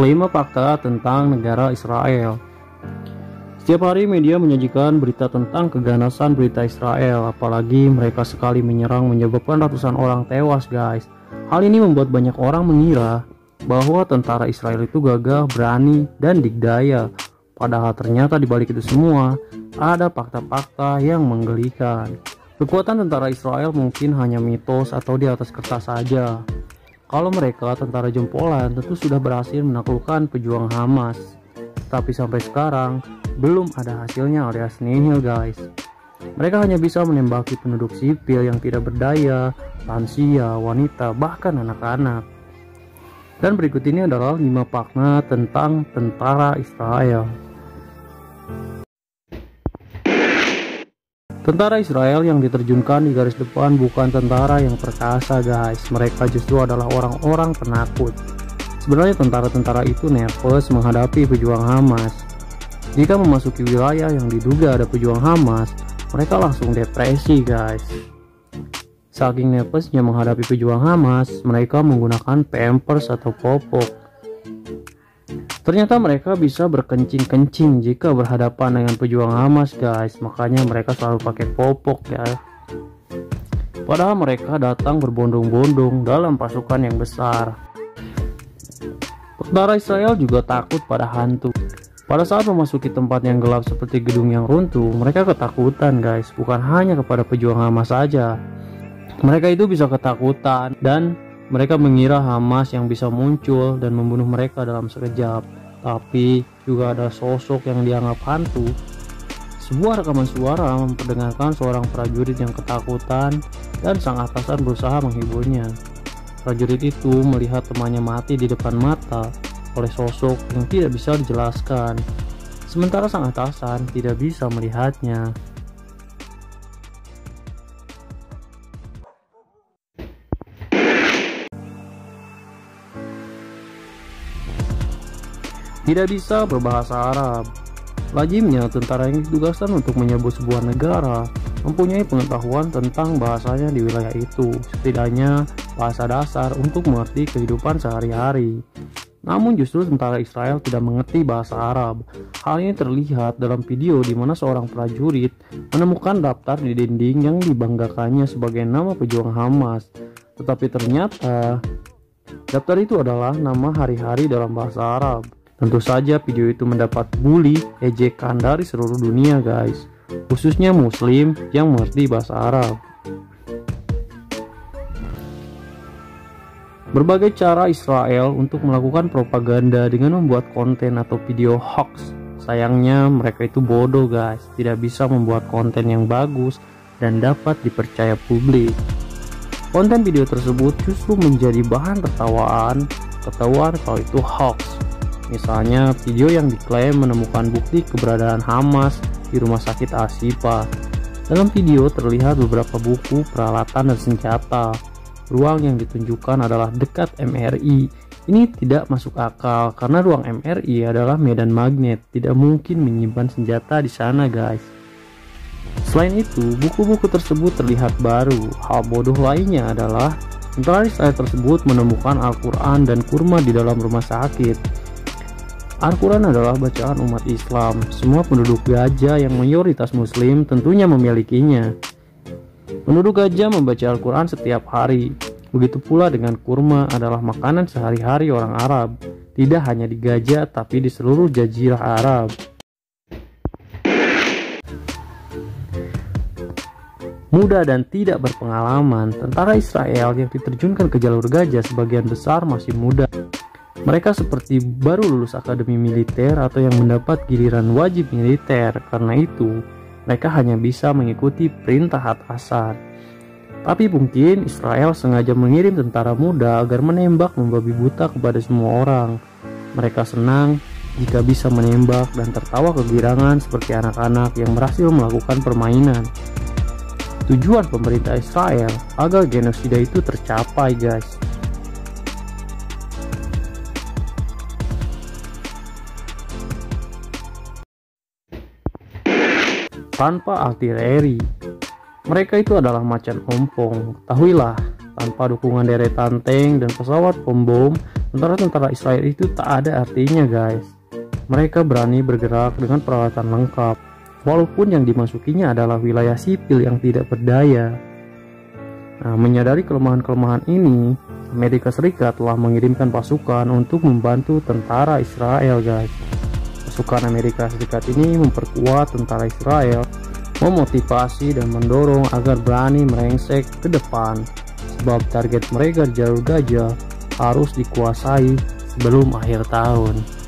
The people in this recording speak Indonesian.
5 fakta tentang negara Israel. Setiap hari media menyajikan berita tentang keganasan berita Israel, apalagi mereka sekali menyerang menyebabkan ratusan orang tewas guys. Hal ini membuat banyak orang mengira bahwa tentara Israel itu gagah, berani, dan digdaya. Padahal ternyata di balik itu semua ada fakta-fakta yang menggelikan. Kekuatan tentara Israel mungkin hanya mitos atau di atas kertas saja. Kalau mereka tentara jempolan tentu sudah berhasil menaklukkan pejuang Hamas. Tapi sampai sekarang belum ada hasilnya alias nihil guys. Mereka hanya bisa menembaki penduduk sipil yang tidak berdaya, lansia, wanita, bahkan anak-anak. Dan berikut ini adalah 5 fakta tentang tentara Israel. Tentara Israel yang diterjunkan di garis depan bukan tentara yang perkasa guys. Mereka justru adalah orang-orang penakut. Sebenarnya tentara-tentara itu nervous menghadapi pejuang Hamas. Jika memasuki wilayah yang diduga ada pejuang Hamas, mereka langsung depresi guys. Saking nervousnya menghadapi pejuang Hamas, mereka menggunakan pampers atau popok. Ternyata mereka bisa berkencing-kencing jika berhadapan dengan pejuang Hamas guys. Makanya mereka selalu pakai popok ya. Padahal mereka datang berbondong-bondong dalam pasukan yang besar. Tentara Israel juga takut pada hantu. Pada saat memasuki tempat yang gelap seperti gedung yang runtuh, mereka ketakutan guys. Bukan hanya kepada pejuang Hamas saja. Mereka itu bisa ketakutan dan mereka mengira Hamas yang bisa muncul dan membunuh mereka dalam sekejap. Tapi juga ada sosok yang dianggap hantu. Sebuah rekaman suara memperdengarkan seorang prajurit yang ketakutan dan sang atasan berusaha menghiburnya. Prajurit itu melihat temannya mati di depan mata oleh sosok yang tidak bisa dijelaskan. Sementara sang atasan tidak bisa melihatnya. Tidak bisa berbahasa Arab. Lazimnya tentara yang ditugaskan untuk menyerbu sebuah negara mempunyai pengetahuan tentang bahasanya di wilayah itu, setidaknya bahasa dasar untuk mengerti kehidupan sehari-hari. Namun justru tentara Israel tidak mengerti bahasa Arab. Hal ini terlihat dalam video di mana seorang prajurit menemukan daftar di dinding yang dibanggakannya sebagai nama pejuang Hamas. Tetapi ternyata daftar itu adalah nama hari-hari dalam bahasa Arab. Tentu saja video itu mendapat bully, ejekan dari seluruh dunia guys, khususnya muslim yang mengerti bahasa Arab. Berbagai cara Israel untuk melakukan propaganda dengan membuat konten atau video hoax. Sayangnya mereka itu bodoh guys, tidak bisa membuat konten yang bagus dan dapat dipercaya publik. Konten video tersebut justru menjadi bahan tertawaan kalau itu hoax. Misalnya video yang diklaim menemukan bukti keberadaan Hamas di rumah sakit Al-Shifa. Dalam video terlihat beberapa buku, peralatan, dan senjata. Ruang yang ditunjukkan adalah dekat MRI. Ini tidak masuk akal karena ruang MRI adalah medan magnet. Tidak mungkin menyimpan senjata di sana guys. Selain itu, buku-buku tersebut terlihat baru. Hal bodoh lainnya adalah tentara Israel tersebut menemukan Al-Quran dan kurma di dalam rumah sakit. Al-Quran adalah bacaan umat Islam. Semua penduduk Gaza yang mayoritas muslim tentunya memilikinya. Penduduk Gaza membaca Al-Quran setiap hari. Begitu pula dengan kurma adalah makanan sehari-hari orang Arab. Tidak hanya di Gaza tapi di seluruh Jazirah Arab. Muda dan tidak berpengalaman, tentara Israel yang diterjunkan ke jalur Gaza sebagian besar masih muda. Mereka seperti baru lulus akademi militer atau yang mendapat giliran wajib militer. Karena itu, mereka hanya bisa mengikuti perintah atasan. Tapi mungkin Israel sengaja mengirim tentara muda agar menembak membabi buta kepada semua orang. Mereka senang jika bisa menembak dan tertawa kegirangan seperti anak-anak yang berhasil melakukan permainan. Tujuan pemerintah Israel agar genosida itu tercapai guys. Tanpa artileri, mereka itu adalah macan ompong. Ketahuilah, tanpa dukungan deretan tank dan pesawat pembom, Tentara-tentara Israel itu tak ada artinya guys. Mereka berani bergerak dengan peralatan lengkap, walaupun yang dimasukinya adalah wilayah sipil yang tidak berdaya. Nah, menyadari kelemahan-kelemahan ini, Amerika Serikat telah mengirimkan pasukan untuk membantu tentara Israel guys. Pasukan Amerika Serikat ini memperkuat tentara Israel, memotivasi dan mendorong agar berani merengsek ke depan, sebab target mereka di jalur Gaza harus dikuasai sebelum akhir tahun.